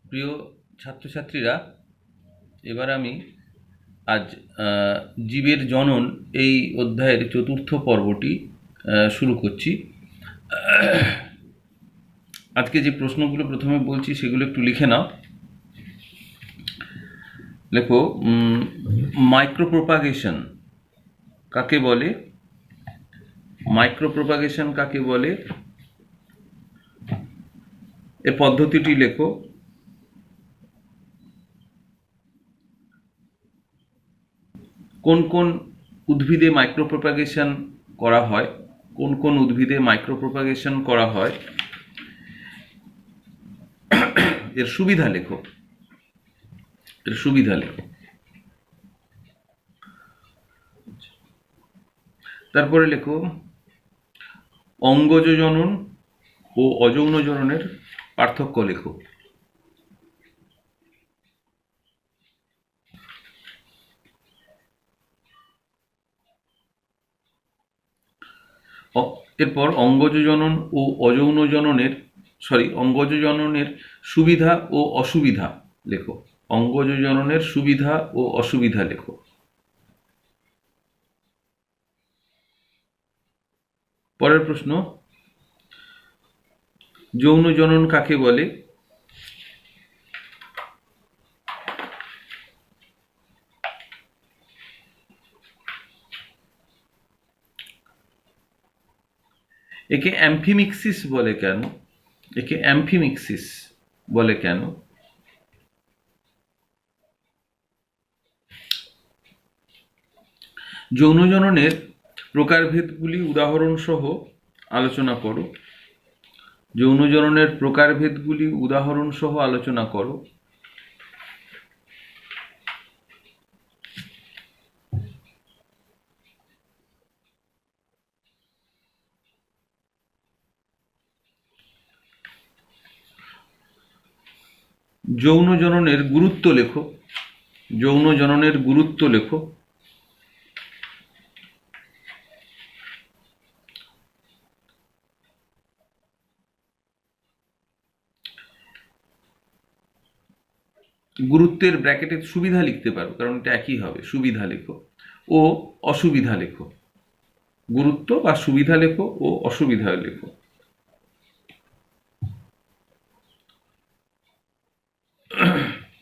প্রিয় ছাত্রছাত্রীরা, এবার আমি আজ জীবের জনন এই অধ্যায়ের চতুর্থ পর্বটি শুরু করছি। আজকে যে প্রশ্নগুলো প্রথমে বলছি সেগুলো একটু লিখে নাও। লেখো, মাইক্রোপ্রোপাগেশন কাকে বলে? মাইক্রোপ্রোপাগেশন কাকে বলে? এর পদ্ধতিটি লেখো। কোন কোন উদ্ভিদে মাইক্রোপ্রোপাগেশন করা হয়? কোন কোন উদ্ভিদে মাইক্রোপ্রোপাগেশন করা হয়? এর সুবিধা লেখো। এর সুবিধা লেখো। তারপরে লেখো, অঙ্গজ জনন ও অযৌন জননের পার্থক্য লেখো। এরপর অঙ্গজ জনন ও অযৌন জননের অঙ্গজ জননের সুবিধা ও অসুবিধা লেখো। অঙ্গজ জননের সুবিধা ও অসুবিধা লেখো। পরের প্রশ্ন, যৌন জনন কাকে বলে? একে অ্যাম্ফিমিক্সিস বলে কেন? একে অ্যাম্ফিমিক্সিস বলে কেন? যৌন জননের প্রকারভেদগুলি উদাহরণ সহ আলোচনা করো। যৌন জননের প্রকারভেদগুলি উদাহরণ সহ আলোচনা করো। যৌন জননের গুরুত্ব লেখো। যৌন জননের গুরুত্ব লেখো। গুরুত্বের ব্র্যাকেটে সুবিধা লিখতে পারো, কারণ এটা একই হবে। সুবিধা লেখো ও অসুবিধা লেখো। গুরুত্ব বা সুবিধা লেখো ও অসুবিধা লেখো।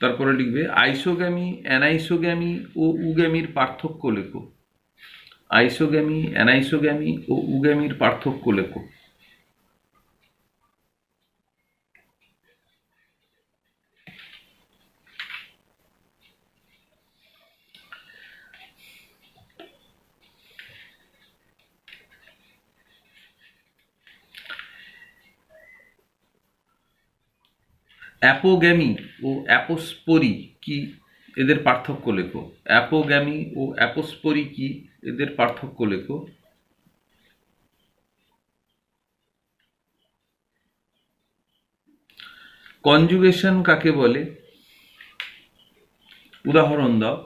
তারপরে লিখবে আইসোগ্যামি, অ্যানাইসোগ্যামি ও উগ্যামির পার্থক্য লেখো। আইসোগ্যামি, অ্যানাইসোগ্যামি ও উগ্যামির পার্থক্য লেখো। অ্যাপোগ্যামি ও অ্যাপোস্পোরি কি, এদের পার্থক্য লেখো। অ্যাপোগ্যামি ও অ্যাপোস্পোরি কি, এদের পার্থক্য লেখো। কনজুগেশন কাকে বলে? উদাহরণ দাও।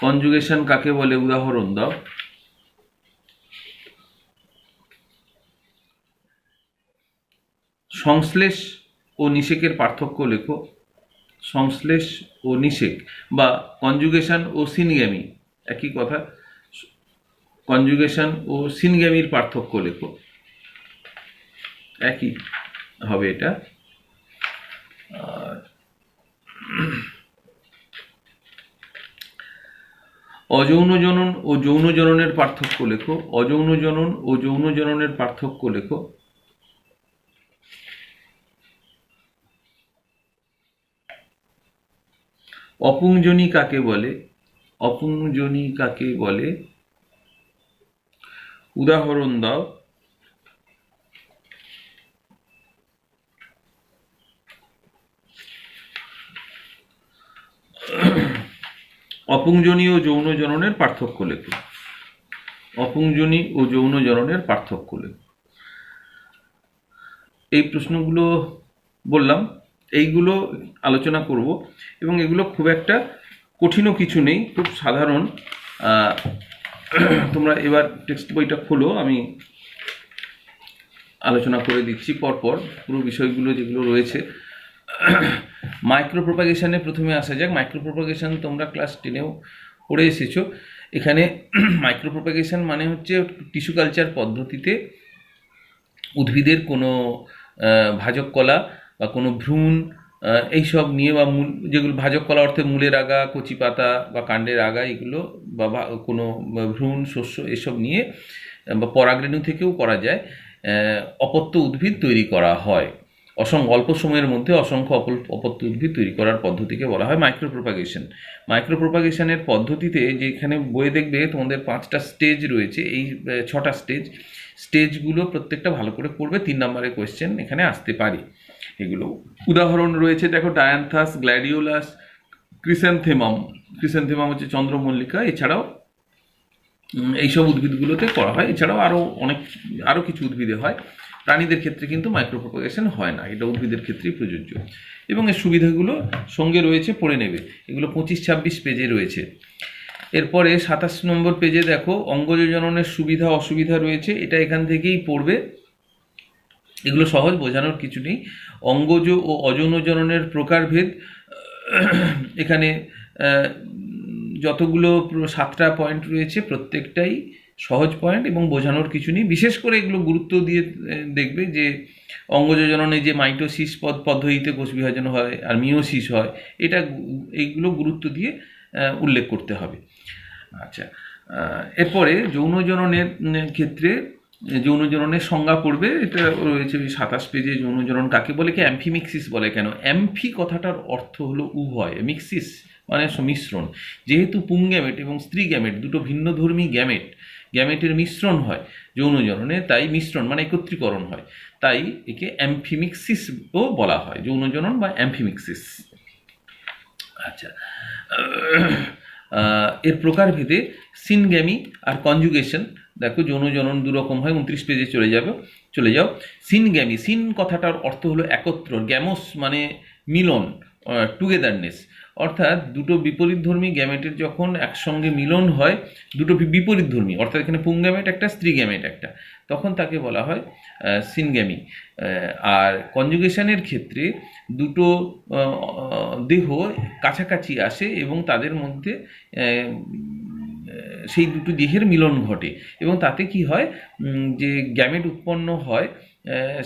কনজুগেশন কাকে বলে? উদাহরণ দাও। সংশ্লেষ ও নিষেকের পার্থক্য লেখো। সংশ্লেষ ও নিষেক বা কনজুগেশন ও সিনগ্যামি একই কথা। কনজুগেশন ও সিনগ্যামির পার্থক্য লেখো। একই হবে এটা। অযৌন জনন ও যৌন জননের পার্থক্য লেখো। অযৌন জনন ও যৌন জননের পার্থক্য লেখো। অপুংজনি কাকে বলে? অপুংজনি কাকে বলে? উদাহরণ দাও। অপুংজনি ও যৌন জননের পার্থক্য লেখো। অপুংজনি ও যৌন জননের পার্থক্য লেখো। এই প্রশ্নগুলো বললাম, এইগুলো আলোচনা করব এবং এগুলো খুব একটা কঠিনও কিছু নেই, খুব সাধারণ তোমরা এবার টেক্সট বইটা খোলো, আমি আলোচনা করে দিচ্ছি পরপর পুরো বিষয়গুলো যেগুলো রয়েছে। মাইক্রো প্রোপাগেশনে প্রথমে আসা যাক। মাইক্রো প্রোপাগেশন তোমরা ক্লাস 10-এও পড়ে এসেছো। এখানে মাইক্রো প্রোপাগেশন মানে হচ্ছে টিস্যু কালচার পদ্ধতিতে উদ্ভিদের কোনো ভাজক কলা বা কোনো ভ্রূণ এইসব নিয়ে, বা মূল, যেগুলো ভাজক কলা অর্থে মূলের আগা, কচি পাতা বা কাণ্ডের আগা, এগুলো বা কোনো ভ্রূণ, শস্য এসব নিয়ে বা পরাগরেণু থেকেও করা যায়, অপত্য উদ্ভিদ তৈরি করা হয়। অল্প সময়ের মধ্যে অসংখ্য অপত্য উদ্ভিদ তৈরি করার পদ্ধতিকে বলা হয় মাইক্রো প্রোপাগেশন। মাইক্রো প্রোপাগেশনের পদ্ধতিতে যেখানে বইয়ে দেখবে তোমাদের 5টা স্টেজ রয়েছে, এই 6টা স্টেজগুলো প্রত্যেকটা ভালো করে পড়বে, 3 নম্বরের কোয়েশ্চেন এখানে আসতে পারে। এগুলো উদাহরণ রয়েছে, দেখো ডায়ান্থাস, গ্ল্যাডিওলাস, ক্রিস্যান্থেমাম হচ্ছে চন্দ্রমল্লিকা। এছাড়াও এইসব উদ্ভিদগুলোতে করা হয়। এছাড়াও আরও কিছু উদ্ভিদে হয়। প্রাণীদের ক্ষেত্রে কিন্তু মাইক্রো প্রোপাগেশন হয় না, এটা উদ্ভিদের ক্ষেত্রেই প্রযোজ্য। এবং এর সুবিধাগুলো সঙ্গে রয়েছে, পড়ে নেবে। এগুলো 25-26 পেজে রয়েছে। এরপরে 27 নম্বর পেজে দেখো অঙ্গজ জননের সুবিধা অসুবিধা রয়েছে, এটা এখান থেকেই পড়বে। এগুলো সহজ, বোঝানোর কিছু নেই। অঙ্গজ ও অযৌন জননের প্রকারভেদ, এখানে যতগুলো 7টা পয়েন্ট রয়েছে প্রত্যেকটাই সহজ পয়েন্ট এবং বোঝানোর কিছু নেই। বিশেষ করে এগুলো গুরুত্ব দিয়ে দেখবে যে অঙ্গজ জননে যে মাইটোসিস পদ্ধতিতে কোষ বিভাজন হয় আর মিওসিস হয়, এইগুলো গুরুত্ব দিয়ে উল্লেখ করতে হবে। আচ্ছা, এরপরে যৌন জননের ক্ষেত্রে যৌন জননের সংজ্ঞা পড়বে, এটা রয়েছে 27 পেজে। যৌন জনন কাকে বলে, কি অ্যাম্ফিমিক্সিস বলে কেন? অ্যাম্ফি কথাটার অর্থ হলো উভয়, মিক্সিস মানে মিশ্রণ। যেহেতু পুংগ্যামেট এবং স্ত্রী গ্যামেট দুটো ভিন্নধর্মী গ্যামেটের মিশ্রণ হয় যৌন জননে, তাই মিশ্রণ মানে একত্রীকরণ হয়, তাই একে অ্যাম্ফিমিক্সিসও বলা হয়, যৌন জনন বা অ্যাম্ফিমিক্সিস। আচ্ছা, এর প্রকারভেদে সিনগ্যামি আর কনজুগেশন। দেখো যৌন জনন দুরকম হয়, 29 পেজে চলে যাও। সিনগ্যামি, সিন কথাটার অর্থ হলো একত্র, গ্যামোস মানে মিলন, টুগেদারনেস, অর্থাৎ দুটো বিপরীতধর্মী গ্যামেটের যখন একসঙ্গে মিলন হয়, দুটো বিপরীতধর্মী, অর্থাৎ এখানে পুংগ্যামেট একটা, স্ত্রী গ্যামেট একটা, তখন তাকে বলা হয় সিনগ্যামি। আর কনজুগেশনের ক্ষেত্রে দুটো দেহ কাছাকাছি আসে এবং তাদের মধ্যে সেই দুটো দেহের মিলন ঘটে এবং তাতে কি হয়, যে গ্যামেট উৎপন্ন হয়,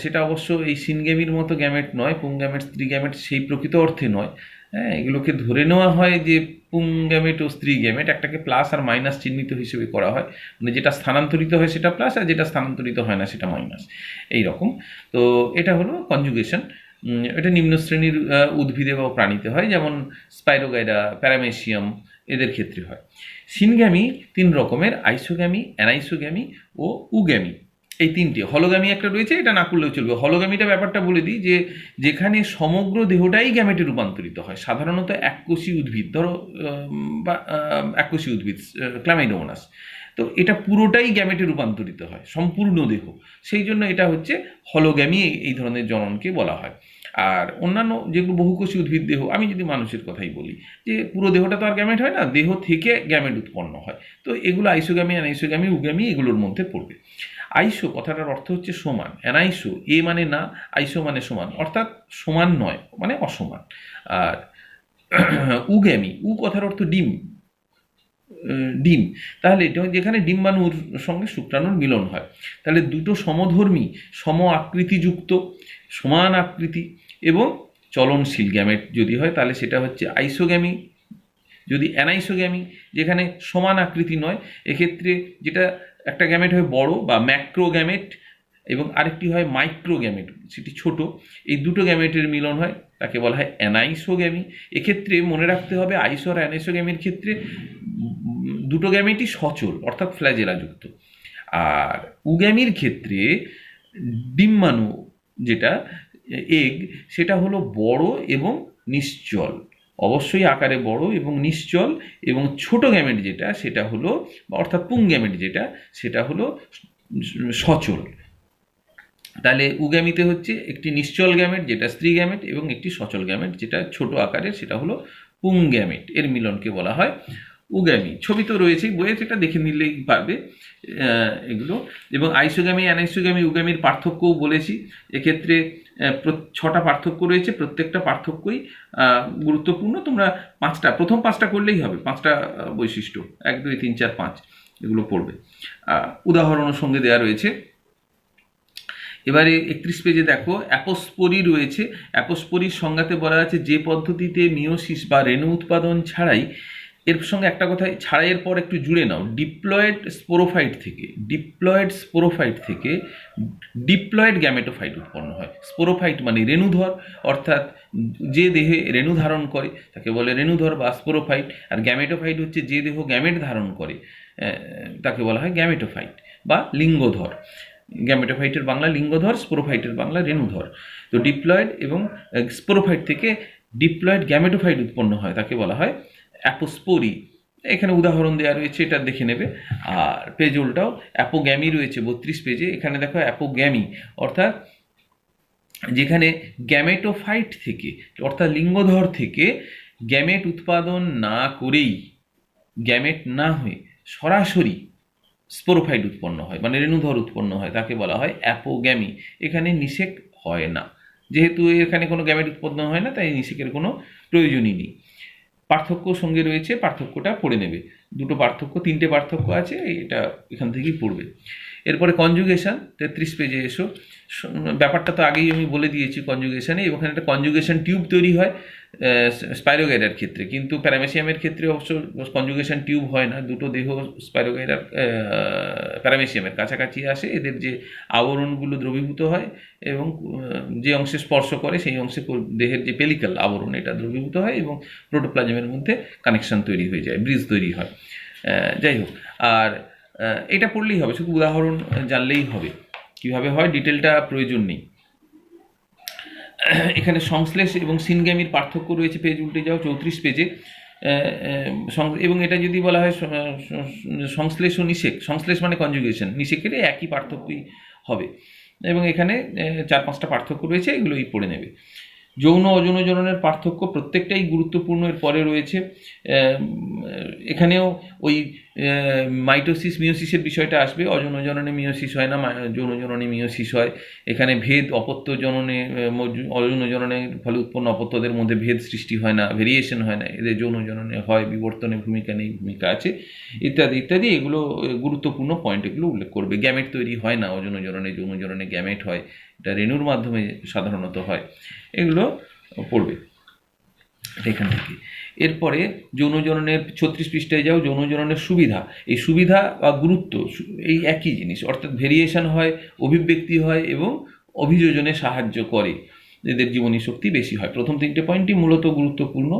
সেটা অবশ্য এই সিনগ্যামির মতো গ্যামেট নয়, পুংগ্যামেট, স্ত্রী গ্যামেট সেই প্রকৃত অর্থে নয়। হ্যাঁ, এগুলোকে ধরে নেওয়া হয় যে পুংগ্যামেট ও স্ত্রী গ্যামেট, একটাকে প্লাস আর মাইনাস চিহ্নিত হিসেবে করা হয়, মানে যেটা স্থানান্তরিত হয় সেটা প্লাস আর যেটা স্থানান্তরিত হয় না সেটা মাইনাস, এই রকম। তো এটা হলো কনজুগেশন। এটা নিম্ন শ্রেণীর উদ্ভিদে বা প্রাণীতে হয়, যেমন স্পাইরোগাইরা, প্যারামেসিয়াম, এদের ক্ষেত্রে হয়। সিনগ্যামি 3 রকমের, আইসোগ্যামি, অ্যানাইসোগ্যামি ও উগ্যামি, এই 3টে। হলোগ্যামি একটা রয়েছে, এটা না করলেও চলবে। হলোগ্যামিটা ব্যাপারটা বলে দিই, যে যেখানে সমগ্র দেহটাই গ্যামেটে রূপান্তরিত হয়, সাধারণত এককোষী উদ্ভিদ, ধরো বা এককোষী উদ্ভিদ ক্লামাইডোমোনাস, তো এটা পুরোটাই গ্যামেটে রূপান্তরিত হয়, সম্পূর্ণ দেহ, সেই জন্য এটা হচ্ছে হলোগ্যামি, এই ধরনের জননকে বলা হয়। আর অন্যান্য যেগুলো বহুকোষী উদ্ভিদ দেহ, আমি যদি মানুষের কথাই বলি, যে পুরো দেহটা তো আর গ্যামেট হয় না, দেহ থেকে গ্যামেট উৎপন্ন হয়, তো এগুলো আইসোগ্যামি, অ্যানাইসোগ্যামি, উগ্যামি এগুলোর মধ্যে পড়বে। আইসো কথাটার অর্থ হচ্ছে সমান, অ্যানাইসো এ মানে না, আইসো মানে সমান, অর্থাৎ সমান নয় মানে অসমান। আর উগ্যামি, কথার অর্থ ডিম, তাহলে এটা যেখানে ডিম্বাণুর সঙ্গে শুক্রাণুর মিলন হয়, তাহলে দুটো সমধর্মী, সম আকৃতিযুক্ত, সমান আকৃতি এবং চলনশীল গ্যামেট যদি হয় তাহলে সেটা হচ্ছে আইসোগ্যামি। যদি অ্যানাইসোগ্যামি, যেখানে সমান আকৃতি নয়, এক্ষেত্রে যেটা একটা গ্যামেট হয় বড় বা ম্যাক্রোগ্যামেট এবং আরেকটি হয় মাইক্রোগ্যামেট, সেটি ছোট, এই দুটো গ্যামেটের মিলন হয়, তাকে বলা হয় অ্যানাইসোগ্যামি। এক্ষেত্রে মনে রাখতে হবে আইসো আর অ্যানাইসোগ্যামির ক্ষেত্রে দুটো গ্যামেটই সচল, অর্থাৎ ফ্ল্যাজেলাযুক্ত। আর উগ্যামির ক্ষেত্রে ডিম্বাণু যেটা এগ, সেটা হলো বড় এবং নিশ্চল, অবশ্যই আকারে বড় এবং নিশ্চল, এবং ছোট গ্যামেট যেটা সেটা হলো, অর্থাৎ পুংগ্যামেট যেটা সেটা হলো সচল। তাহলে উগ্যামিতে হচ্ছে একটি নিশ্চল গ্যামেট যেটা স্ত্রী গ্যামেট এবং একটি সচল গ্যামেট যেটা ছোট আকারের সেটা হলো পুংগ্যামেট, এর মিলনকে বলা হয় উগামি ছবি তো রয়েছেই বইয়ে, সেটা দেখে নিলেই পারবে এগুলো। এবং আইসোগামি, অ্যানাইসোগামি, উগামির পার্থক্যও বলেছি। এক্ষেত্রে 6টা পার্থক্য রয়েছে, প্রত্যেকটা পার্থক্যই গুরুত্বপূর্ণ। তোমরা প্রথম 5টা করলেই হবে, 5টা বৈশিষ্ট্য, 1 2 3 4 5 এগুলো পড়বে। উদাহরণও সঙ্গে দেওয়া রয়েছে। এবারে 31 পেজে দেখো অ্যাপোস্পোরি রয়েছে। অ্যাপোস্পোরির সংজ্ঞাতে বলা আছে যে পদ্ধতিতে মিওসিস বা রেণু উৎপাদন ছাড়াই, এর সঙ্গে একটা কথা ছাড়াইয়ের পর একটু জুড়ে নাও, ডিপ্লয়েড স্পোরোফাইট থেকে ডিপ্লয়েড গ্যামেটোফাইট উৎপন্ন হয়। স্পোরোফাইট মানে রেণুধর, অর্থাৎ যে দেহে রেণু ধারণ করে তাকে বলে রেণুধর বা স্পোরোফাইট। আর গ্যামেটোফাইট হচ্ছে যে দেহ গ্যামেট ধারণ করে তাকে বলা হয় গ্যামেটোফাইট বা লিঙ্গধর। গ্যামেটোফাইটের বাংলা লিঙ্গধর, স্পোরোফাইটের বাংলা রেণুধর। তো ডিপ্লয়েড এবং স্পোরোফাইট থেকে ডিপ্লয়েড গ্যামেটোফাইট উৎপন্ন হয়, তাকে বলা হয় অ্যাপোস্পোরি। এখানে উদাহরণ দেওয়া রয়েছে, এটা দেখে নেবে। আর পেজ উল্টাও অ্যাপোগ্যামি রয়েছে 32 পেজে। এখানে দেখো অ্যাপোগ্যামি অর্থাৎ যেখানে গ্যামেটোফাইট থেকে অর্থাৎ লিঙ্গধর থেকে গ্যামেট উৎপাদন না করেই, গ্যামেট না হয়ে সরাসরি স্পোরোফাইট উৎপন্ন হয়, মানে রেণুধর উৎপন্ন হয়, তাকে বলা হয় অ্যাপোগ্যামি। এখানে নিষেক হয় না, যেহেতু এখানে কোনো গ্যামেট উৎপন্ন হয় না, তাই নিষেকের কোনো প্রয়োজনই নেই। পার্থক্য সঙ্গে রয়েছে, পার্থক্যটা পড়ে নেবে। 3টে পার্থক্য আছে, এটা এখান থেকেই পড়বে। এরপরে কনজুগেশন 33 পেজে এসো। ব্যাপারটা তো আগেই আমি বলে দিয়েছি কনজুগেশনে। এবং এখানে একটা কনজুগেশন টিউব তৈরি হয় স্পাইরোগাইডার ক্ষেত্রে, কিন্তু প্যারামেসিয়ামের ক্ষেত্রে অবশ্য কনজুগেশন টিউব হয় না। দুটো দেহ স্পাইরোগাইডার প্যারামেসিয়ামের কাছাকাছি আসে, এদের যে আবরণগুলো দ্রবীভূত হয় এবং যে অংশে স্পর্শ করে সেই অংশে দেহের যে পেলিকাল আবরণ এটা দ্রবীভূত হয় এবং প্রোটোপ্লাজমের মধ্যে কানেকশন তৈরি হয়ে যায়, ব্রিজ তৈরি হয়। যাই হোক, আর এটা পড়লেই হবে, শুধু উদাহরণ জানলেই হবে। কিভাবে হয় ডিটেলটা প্রয়োজন নেই। এখানে সংশ্লেষ এবং সিনগ্যামির পার্থক্য রয়েছে, পেজ উল্টে যাও 34 পেজে। এবং এটা যদি বলা হয় সংশ্লেষ ও নিষেক, সংশ্লেষ মানে কনজুগেশন, নিষেকের একই পার্থক্যই হবে। এবং এখানে 4-5টা পার্থক্য রয়েছে, এগুলোই পড়ে নেবে। যৌন অযৌন জননের পার্থক্য প্রত্যেকটাই গুরুত্বপূর্ণ। এর পরে রয়েছে এখানেও ওই মাইটোসিস মিওসিসের বিষয়টা আসবে। অযৌন জননে মিওসিস হয় না, যৌন জননে মিওসিস হয়। এখানে ভেদ অপত্য জননে, অযৌন জননের ফলে উৎপন্ন অপত্যদের মধ্যে ভেদ সৃষ্টি হয় না, ভেরিয়েশন হয় না। এদের যৌন জননে হয়, বিবর্তনে ভূমিকা নেই, ভূমিকা আছে, ইত্যাদি ইত্যাদি। এগুলো গুরুত্বপূর্ণ পয়েন্ট, এগুলো উল্লেখ করবে। গ্যামেট তৈরি হয় না অযৌন জননে, যৌন জননে গ্যামেট হয়, এটা রেণুর মাধ্যমে সাধারণত হয়। এগুলো পড়বে এখান থেকে। এরপরে যৌন জননের 36 পৃষ্ঠায় যাও, যৌন জননের সুবিধা। এই সুবিধা বা গুরুত্ব এই একই জিনিস, অর্থাৎ ভেরিয়েশন হয়, অভিব্যক্তি হয় এবং অভিযোজনে সাহায্য করে, এদের জীবনী শক্তি বেশি হয়। প্রথম 3টে পয়েন্টই মূলত গুরুত্বপূর্ণ।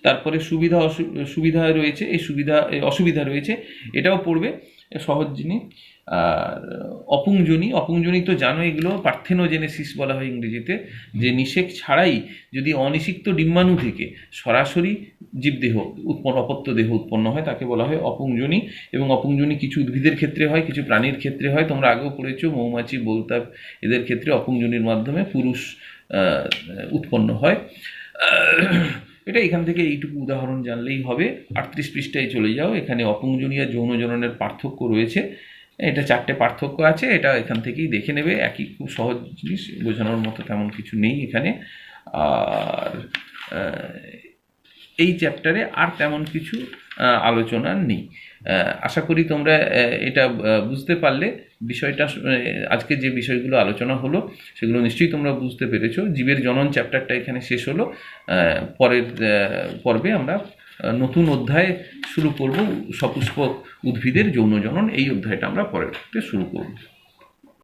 তারপরে সুবিধা রয়েছে, এই অসুবিধা রয়েছে, এটাও পড়বে, সহজ জিনিস। আর অপুংজনী তো জানো, এগুলো পার্থেনোজেনেসিস বলা হয় ইংরেজিতে, যে ছাড়াই যদি অনিষিক্ত ডিম্বাণু থেকে সরাসরি জীবদেহ অপত্য দেহ উৎপন্ন হয়, তাকে বলা হয় অপুংজনী। এবং অপুংজনী কিছু উদ্ভিদের ক্ষেত্রে হয়, কিছু প্রাণীর ক্ষেত্রে হয়। তোমরা আগেও পড়েছো, মৌমাছি, বলতাব, এদের ক্ষেত্রে অপুংজনীর মাধ্যমে পুরুষ উৎপন্ন হয়। এটা এখান থেকে এইটুকু উদাহরণ জানলেই হবে। 38 পৃষ্ঠায় চলে যাও, এখানে অপুংজনী আর যৌন জননের পার্থক্য রয়েছে। এটা 4টে পার্থক্য আছে, এটা এখান থেকেই দেখে নেবে। একই, খুব সহজ জিনিস, বোঝানোর মতো তেমন কিছু নেই এখানে। আর এই চ্যাপ্টারে আর তেমন কিছু আলোচনা নেই। আশা করি তোমরা এটা বুঝতে পারলে। বিষয়টা আজকে যে বিষয়গুলো আলোচনা হলো সেগুলো নিশ্চয়ই তোমরা বুঝতে পেরেছো। জীবের জনন চ্যাপ্টারটা এখানে শেষ হলো। পরের পর্বে আমরা নতুন অধ্যায় শুরু করব, সপুষ্পক উদ্ভিদের যৌন জনন। এই অধ্যায়টা আমরা পরের শুরু করব।